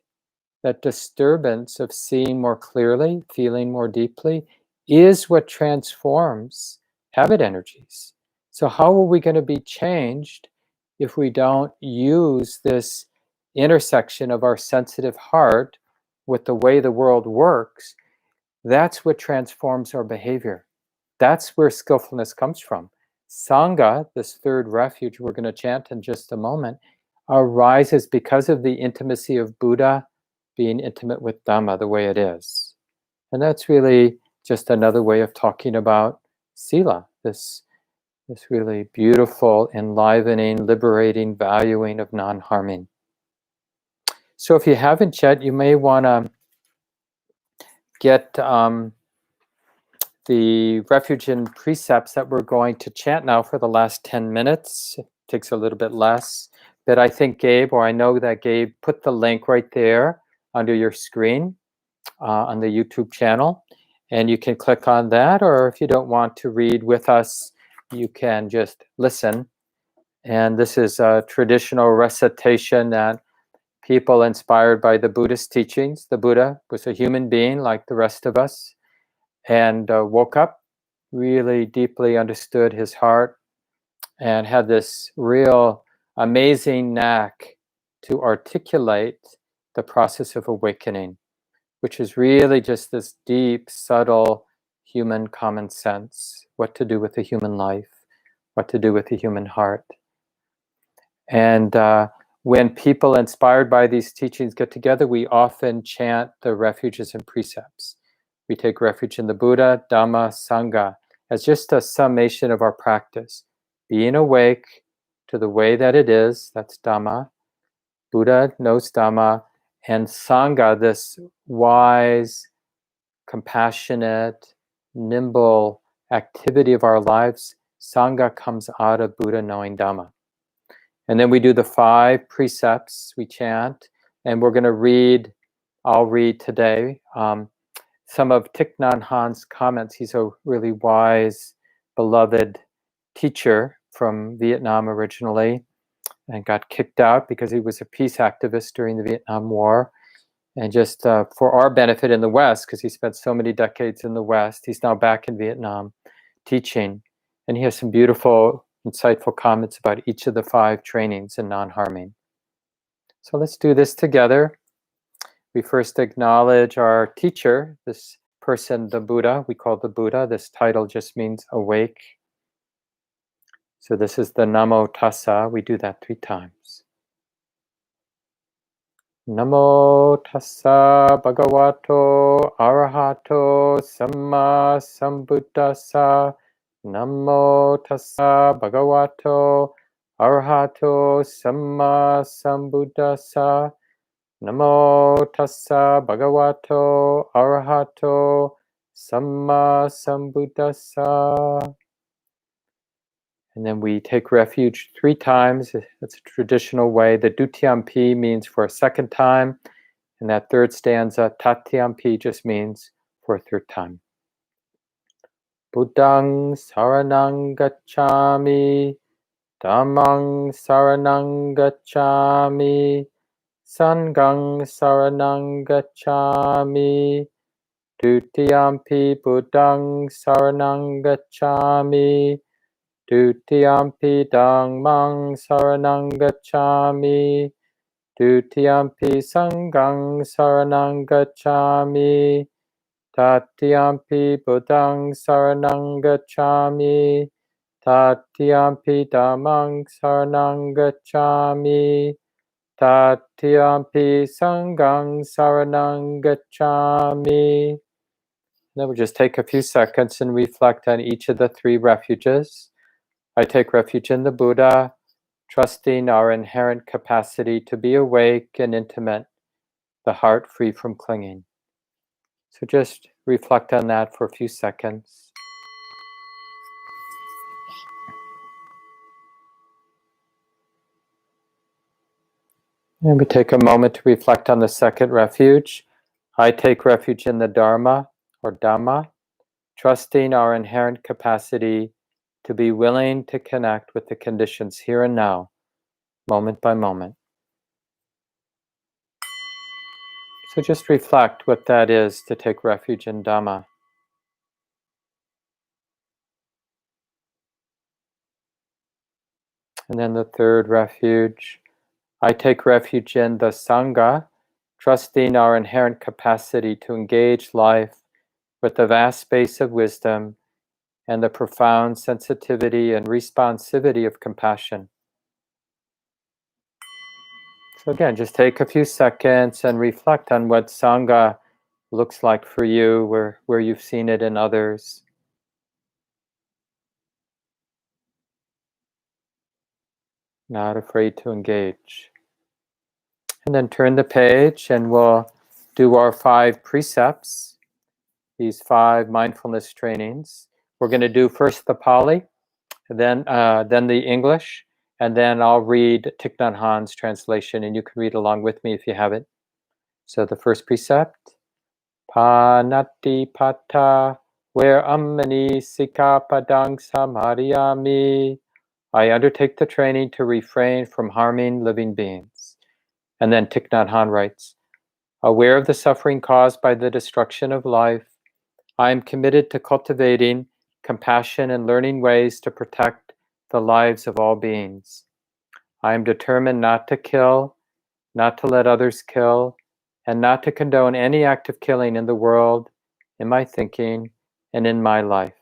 that disturbance of seeing more clearly, feeling more deeply, is what transforms habit energies. So how are we going to be changed if we don't use this intersection of our sensitive heart with the way the world works? That's what transforms our behavior. That's where skillfulness comes from. Sangha, this third refuge we're going to chant in just a moment, arises because of the intimacy of Buddha being intimate with Dhamma the way it is. And that's really just another way of talking about Sila, this really beautiful, enlivening, liberating, valuing of non-harming. So if you haven't yet, you may want to get the refuge and precepts that we're going to chant now for the last 10 minutes. It takes a little bit less. But I think Gabe, or I know that Gabe, put the link right there under your screen on the YouTube channel. And you can click on that, or if you don't want to read with us, you can just listen. And this is a traditional recitation that people inspired by the Buddhist teachings. The Buddha was a human being like the rest of us, and woke up, really deeply understood his heart, and had this real amazing knack to articulate the process of awakening, which is really just this deep, subtle human common sense, what to do with the human life, what to do with the human heart. And when people inspired by these teachings get together, we often chant the refuges and precepts. We take refuge in the Buddha, Dhamma, Sangha as just a summation of our practice. Being awake to the way that it is, that's Dhamma. Buddha knows Dhamma. And Sangha, this wise, compassionate, nimble activity of our lives. Sangha comes out of Buddha knowing Dhamma. And then we do the 5 precepts we chant. And we're going to read, I'll read today, some of Thich Nhat Hanh's comments. He's a really wise, beloved teacher from Vietnam originally, and got kicked out because he was a peace activist during the Vietnam War. And just for our benefit in the West, because he spent so many decades in the West, he's now back in Vietnam teaching. And he has some beautiful, insightful comments about each of the 5 trainings in non-harming. So let's do this together. We first acknowledge our teacher, this person, the Buddha. We call the Buddha. This title just means awake. So this is the Namo Tassa. We do that 3 times. Namo Tassa Bhagavato Arahato Samma Sambuddhassa. Namo Tassa Bhagavato Arahato Samma Sambuddhassa. Namo Tassa Bhagavato Arahato Samma Sambuddhassa. And then we take refuge 3 times. That's a traditional way. The Dutiyampi means for a second time. And that third stanza, Tatiyampi, just means for a third time. Buddhang saranang gacchami. Dhammang saranang gacchami. Sanghang saranang gacchami. Dutiyampi Buddhang saranang gacchami. Dutiyampi Dhammang saranang gacchami. Dutiyampi Sanghang saranang gacchami. Tatiyampi Buddhang saranang gacchami. Tatiyampi Dhammang saranang gacchami. Tatiyampi Sanghang saranang gacchami. Then we'll just take a few seconds and reflect on each of the 3 refuges. I take refuge in the Buddha, trusting our inherent capacity to be awake and intimate, the heart free from clinging. So just reflect on that for a few seconds. And we take a moment to reflect on the second refuge, I take refuge in the Dharma or Dhamma, trusting our inherent capacity to be willing to connect with the conditions here and now, moment by moment. So just reflect what that is to take refuge in Dhamma. And then the third refuge, I take refuge in the Sangha, trusting our inherent capacity to engage life with the vast space of wisdom and the profound sensitivity and responsivity of compassion. So again, just take a few seconds and reflect on what Sangha looks like for you, where you've seen it in others. Not afraid to engage. And then turn the page and we'll do our 5 precepts, these 5 mindfulness trainings. We're going to do first the Pali, then the English, and then I'll read Thich Nhat Hanh's translation, and you can read along with me if you have it. So the first precept, Panati Pata, where Ammani Sikapadang Samadhiyami. I undertake the training to refrain from harming living beings. And then Thich Nhat Hanh writes, aware of the suffering caused by the destruction of life, I am committed to cultivating compassion and learning ways to protect the lives of all beings. I am determined not to kill, not to let others kill, and not to condone any act of killing in the world, in my thinking, and in my life.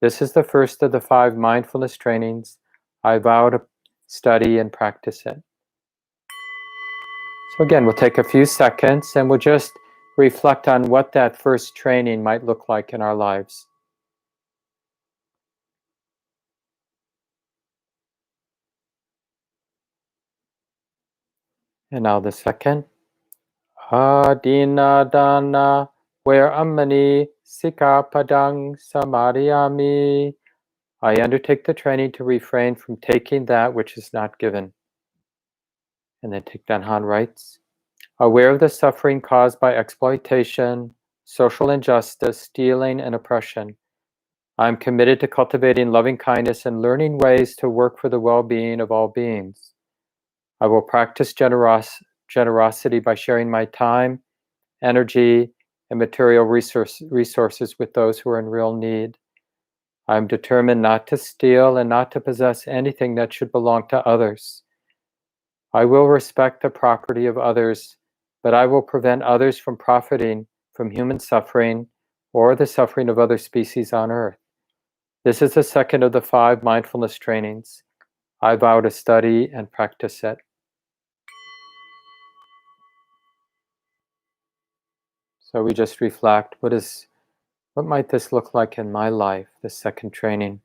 This is the first of the 5 mindfulness trainings. I vow to study and practice it. So again, we'll take a few seconds and we'll just reflect on what that first training might look like in our lives. And now the second. Adina dana, where ammani sikapadang samadhiyami. I undertake the training to refrain from taking that which is not given. And then Thich Nhat Hanh writes, aware of the suffering caused by exploitation, social injustice, stealing, and oppression, I am committed to cultivating loving kindness and learning ways to work for the well-being of all beings. I will practice generosity by sharing my time, energy, and material resources with those who are in real need. I am determined not to steal and not to possess anything that should belong to others. I will respect the property of others, but I will prevent others from profiting from human suffering or the suffering of other species on earth. This is the second of the 5 mindfulness trainings. I vow to study and practice it. So we just reflect, what might this look like in my life, this second training?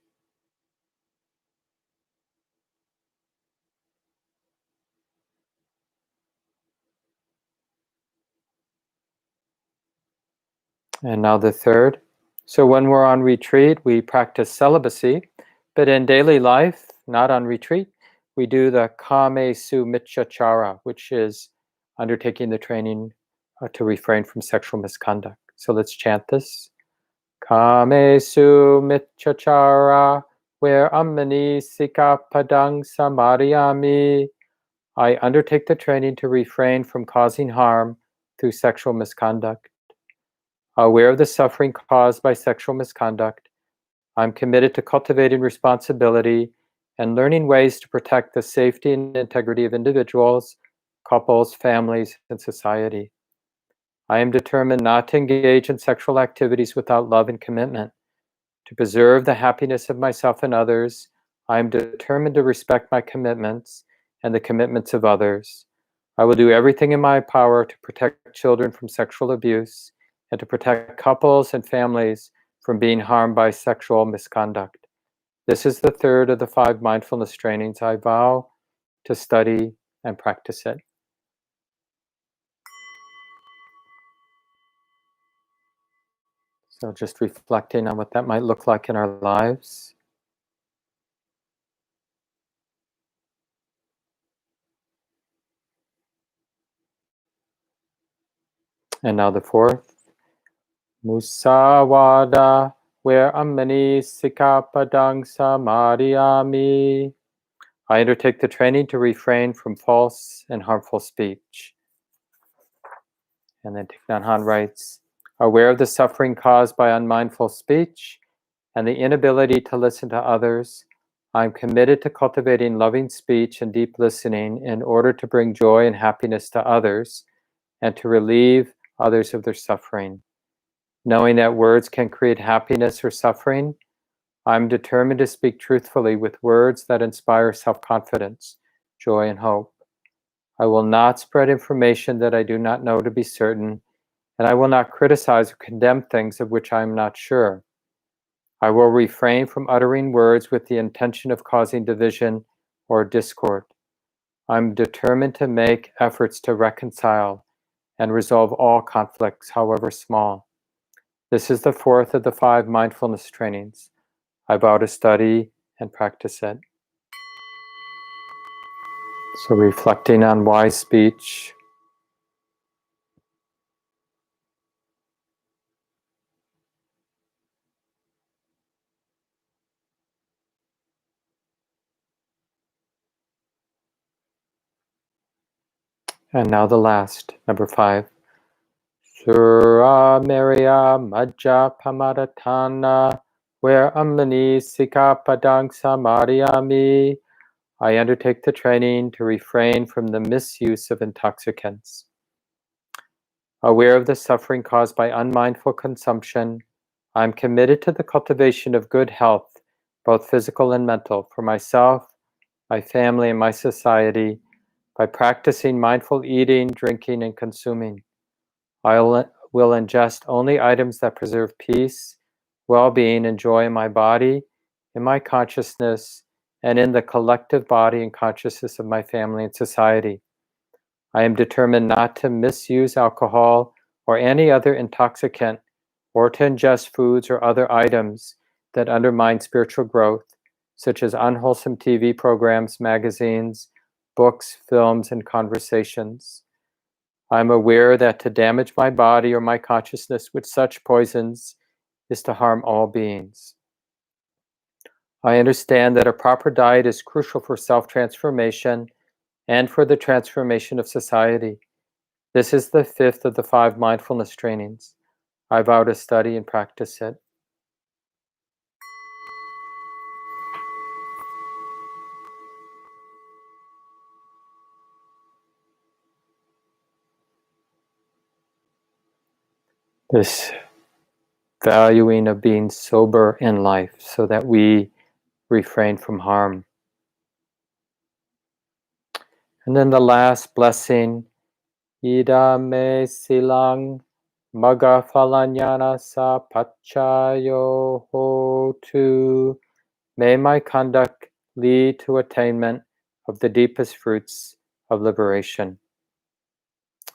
And now the third. So when we're on retreat, we practice celibacy, but in daily life, not on retreat, we do the Kame Su Michachara, which is undertaking the training to refrain from sexual misconduct. So let's chant this. Kame Su Michachara, where ammani sikapadang samadhiyami. I undertake the training to refrain from causing harm through sexual misconduct. Aware of the suffering caused by sexual misconduct, I'm committed to cultivating responsibility and learning ways to protect the safety and integrity of individuals, couples, families, and society. I am determined not to engage in sexual activities without love and commitment. To preserve the happiness of myself and others, I am determined to respect my commitments and the commitments of others. I will do everything in my power to protect children from sexual abuse and to protect couples and families from being harmed by sexual misconduct. This is the third of the 5 mindfulness trainings. I vow to study and practice it. So just reflecting on what that might look like in our lives. And now the fourth. Musawada, where amani sikapadang samadhiyami. I undertake the training to refrain from false and harmful speech. And then Thich Nhat Hanh writes, aware of the suffering caused by unmindful speech and the inability to listen to others, I am committed to cultivating loving speech and deep listening in order to bring joy and happiness to others and to relieve others of their suffering. Knowing that words can create happiness or suffering, I am determined to speak truthfully with words that inspire self-confidence, joy, and hope. I will not spread information that I do not know to be certain, and I will not criticize or condemn things of which I am not sure. I will refrain from uttering words with the intention of causing division or discord. I'm determined to make efforts to reconcile and resolve all conflicts, however small. This is the fourth of the 5 mindfulness trainings. I vow to study and practice it. So reflecting on wise speech. And now the last, number 5. Sura Maria Majja Pamadatana, where Amani Sika Padang Samadhiyami. I undertake the training to refrain from the misuse of intoxicants. Aware of the suffering caused by unmindful consumption, I am committed to the cultivation of good health, both physical and mental, for myself, my family, and my society, by practicing mindful eating, drinking, and consuming. I will ingest only items that preserve peace, well-being, and joy in my body, in my consciousness, and in the collective body and consciousness of my family and society. I am determined not to misuse alcohol or any other intoxicant, or to ingest foods or other items that undermine spiritual growth, such as unwholesome TV programs, magazines, books, films, and conversations. I'm aware that to damage my body or my consciousness with such poisons is to harm all beings. I understand that a proper diet is crucial for self-transformation and for the transformation of society. This is the 5th of the 5 mindfulness trainings. I vow to study and practice it. This valuing of being sober in life so that we refrain from harm. And then the last blessing, Ida me silang maga falanyana sa pachayo hotu. May my conduct lead to attainment of the deepest fruits of liberation.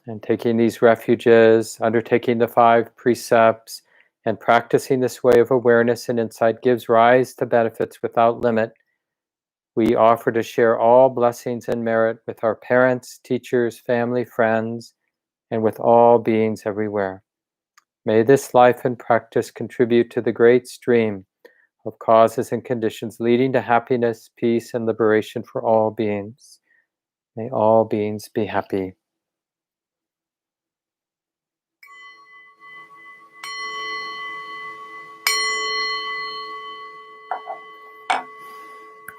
And taking these refuges, undertaking the 5 precepts, and practicing this way of awareness and insight gives rise to benefits without limit. We offer to share all blessings and merit with our parents, teachers, family, friends, and with all beings everywhere. May this life and practice contribute to the great stream of causes and conditions leading to happiness, peace, and liberation for all beings. May all beings be happy.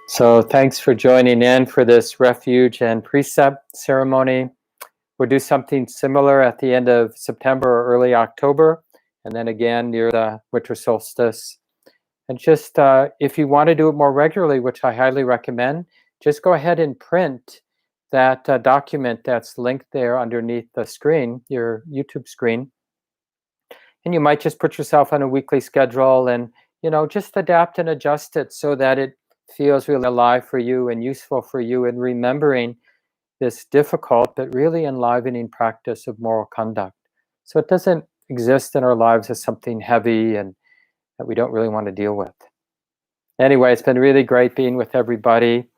So thanks for joining in for this refuge and precept ceremony. We'll do something similar at the end of September or early October, and then again near the winter solstice. And just if you want to do it more regularly, which I highly recommend, just go ahead and print that document that's linked there underneath the screen, your YouTube screen. And you might just put yourself on a weekly schedule and, just adapt and adjust it so that it feels really alive for you and useful for you in remembering this difficult but really enlivening practice of moral conduct. So it doesn't exist in our lives as something heavy and that we don't really want to deal with. Anyway, it's been really great being with everybody.